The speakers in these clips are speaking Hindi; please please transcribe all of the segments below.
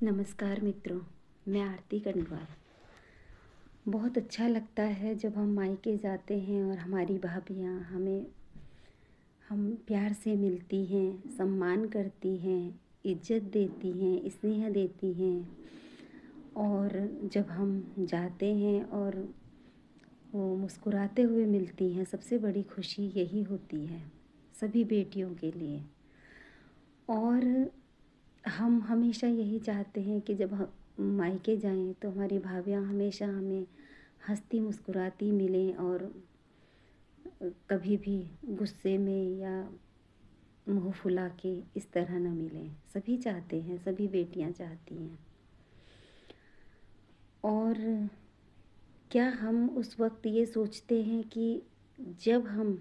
नमस्कार मित्रों, मैं आरती कंडवाल। बहुत अच्छा लगता है जब हम मायके जाते हैं और हमारी भाभियाँ हम प्यार से मिलती हैं, सम्मान करती हैं, इज्जत देती हैं, स्नेह देती हैं। और जब हम जाते हैं और वो मुस्कुराते हुए मिलती हैं, सबसे बड़ी खुशी यही होती है सभी बेटियों के लिए। और हम हमेशा यही चाहते हैं कि जब हम मायके जाएं तो हमारी भाभियाँ हमेशा हमें हंसती मुस्कुराती मिलें और कभी भी गुस्से में या मुंह फुला के इस तरह न मिलें। सभी चाहते हैं, सभी बेटियां चाहती हैं। और क्या हम उस वक्त ये सोचते हैं कि जब हम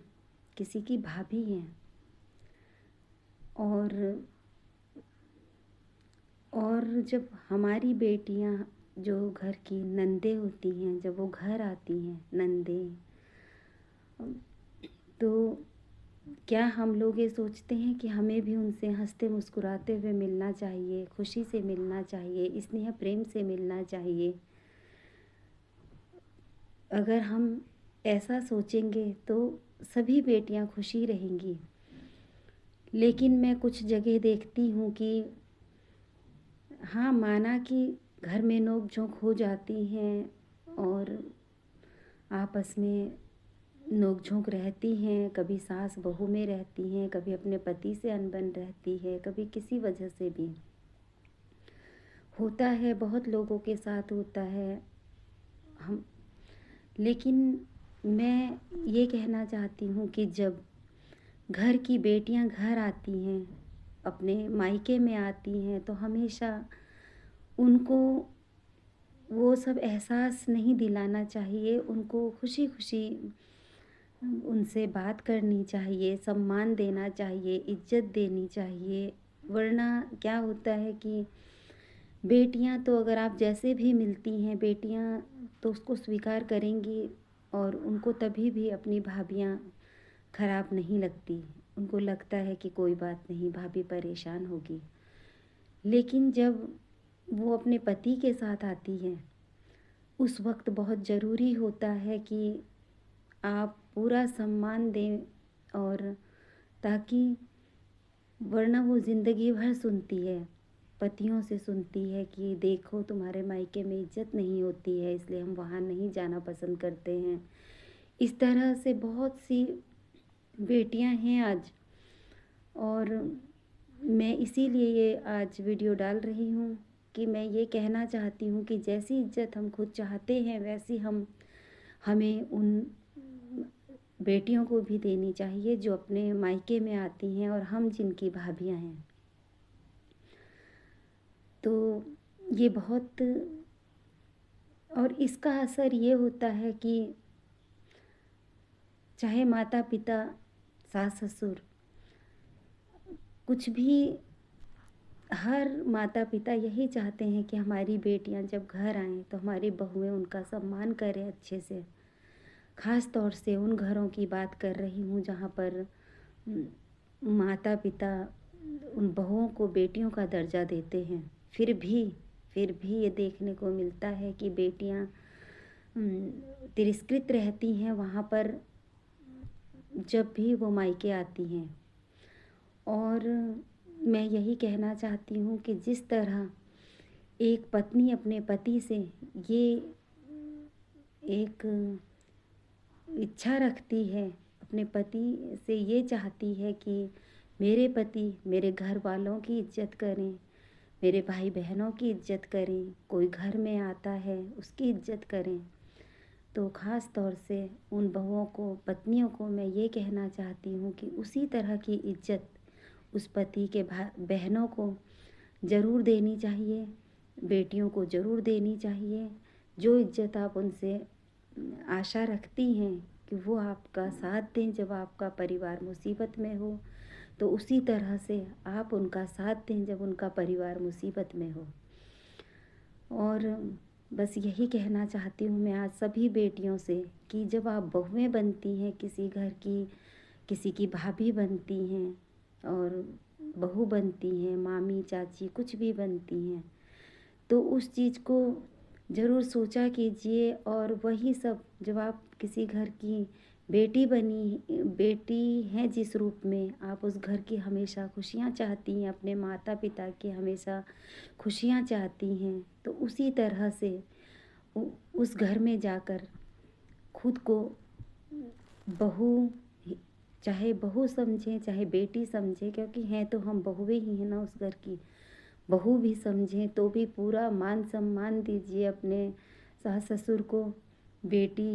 किसी की भाभी हैं और जब हमारी बेटियां जो घर की नंदे होती हैं, जब वो घर आती हैं नंदे, तो क्या हम लोग ये सोचते हैं कि हमें भी उनसे हंसते मुस्कुराते हुए मिलना चाहिए, खुशी से मिलना चाहिए, स्नेह प्रेम से मिलना चाहिए। अगर हम ऐसा सोचेंगे तो सभी बेटियां खुशी रहेंगी। लेकिन मैं कुछ जगह देखती हूँ कि हाँ, माना कि घर में नोक झोंक हो जाती हैं और आपस में नोक झोंक रहती हैं, कभी सास बहू में रहती हैं, कभी अपने पति से अनबन रहती है, कभी किसी वजह से भी होता है, बहुत लोगों के साथ होता है। हम लेकिन मैं ये कहना चाहती हूँ कि जब घर की बेटियां घर आती हैं, अपने मायके में आती हैं, तो हमेशा उनको वो सब एहसास नहीं दिलाना चाहिए। उनको खुशी खुशी उनसे बात करनी चाहिए, सम्मान देना चाहिए, इज्जत देनी चाहिए। वरना क्या होता है कि बेटियां तो अगर आप जैसे भी मिलती हैं, बेटियां तो उसको स्वीकार करेंगी और उनको तभी भी अपनी भाभियां खराब नहीं लगती। उनको लगता है कि कोई बात नहीं, भाभी परेशान होगी। लेकिन जब वो अपने पति के साथ आती हैं, उस वक्त बहुत ज़रूरी होता है कि आप पूरा सम्मान दें। और ताकि वरना वो ज़िंदगी भर सुनती है, पतियों से सुनती है कि देखो तुम्हारे मायके में इज्जत नहीं होती है, इसलिए हम वहाँ नहीं जाना पसंद करते हैं। इस तरह से बहुत सी बेटियां हैं आज। और मैं इसीलिए ये आज वीडियो डाल रही हूँ कि मैं ये कहना चाहती हूँ कि जैसी इज्जत हम खुद चाहते हैं वैसी हमें उन बेटियों को भी देनी चाहिए जो अपने मायके में आती हैं और हम जिनकी भाभियां हैं। तो ये बहुत और इसका असर ये होता है कि चाहे माता पिता, सास ससुर, कुछ भी, हर माता पिता यही चाहते हैं कि हमारी बेटियां जब घर आएं तो हमारी बहुएं उनका सम्मान करें अच्छे से। ख़ास तौर से उन घरों की बात कर रही हूँ जहाँ पर माता पिता उन बहुओं को बेटियों का दर्जा देते हैं। फिर भी ये देखने को मिलता है कि बेटियां तिरस्कृत रहती हैं वहाँ पर जब भी वो मायके आती हैं। और मैं यही कहना चाहती हूँ कि जिस तरह एक पत्नी अपने पति से ये एक इच्छा रखती है, अपने पति से ये चाहती है कि मेरे पति मेरे घर वालों की इज्जत करें, मेरे भाई बहनों की इज्जत करें, कोई घर में आता है उसकी इज्जत करें। तो ख़ास तौर से उन बहुओं को, पत्नियों को मैं ये कहना चाहती हूँ कि उसी तरह की इज्जत उस पति के बहनों को ज़रूर देनी चाहिए, बेटियों को ज़रूर देनी चाहिए। जो इज्जत आप उनसे आशा रखती हैं कि वो आपका साथ दें जब आपका परिवार मुसीबत में हो, तो उसी तरह से आप उनका साथ दें जब उनका परिवार मुसीबत में हो। और बस यही कहना चाहती हूँ मैं आज सभी बेटियों से कि जब आप बहुएं बनती हैं किसी घर की, किसी की भाभी बनती हैं और बहू बनती हैं, मामी चाची कुछ भी बनती हैं, तो उस चीज़ को ज़रूर सोचा कीजिए। और वही सब जब आप किसी घर की बेटी हैं, जिस रूप में आप उस घर की हमेशा खुशियाँ चाहती हैं, अपने माता-पिता की हमेशा खुशियाँ चाहती हैं, तो उसी तरह से उ उस घर में जाकर खुद को बहू ही, चाहे बहू समझें, चाहे बेटी समझें, क्योंकि हैं तो हम बहुएँ ही हैं ना उस घर की। बहू भी समझें तो भी पूरा मान-सम्मान दीजिए अपने सास-ससुर को। बेटी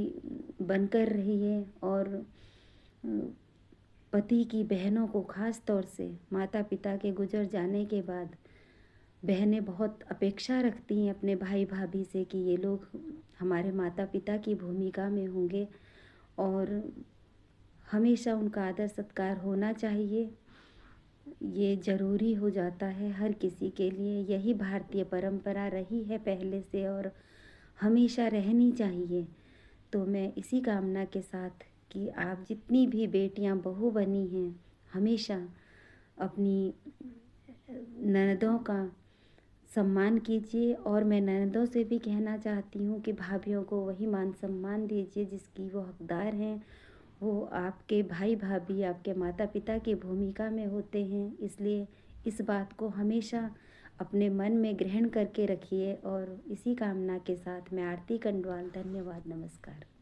बनकर रहिए। और अ, पति की बहनों को ख़ास तौर से माता-पिता के गुज़र जाने के बाद बहनें बहुत अपेक्षा रखती हैं अपने भाई-भाभी से कि ये लोग हमारे माता-पिता की भूमिका में होंगे, और हमेशा उनका आदर-सत्कार होना चाहिए। ये ज़रूरी हो जाता है हर किसी के लिए। यही भारतीय परंपरा रही है पहले से, और हमेशा रहनी चाहिए। तो मैं इसी कामना के साथ कि आप जितनी भी बेटियां बहू बनी हैं, हमेशा अपनी ननदों का सम्मान कीजिए। और मैं ननदों से भी कहना चाहती हूँ कि भाभियों को वही मान सम्मान दीजिए जिसकी वो हकदार हैं। वो आपके भाई-भाभी, आपके माता-पिता की भूमिका में होते हैं। इसलिए इस बात को हमेशा अपने मन में ग्रहण करके रखिए। और इसी कामना के साथ मैं आरती कंडवाल, धन्यवाद, नमस्कार।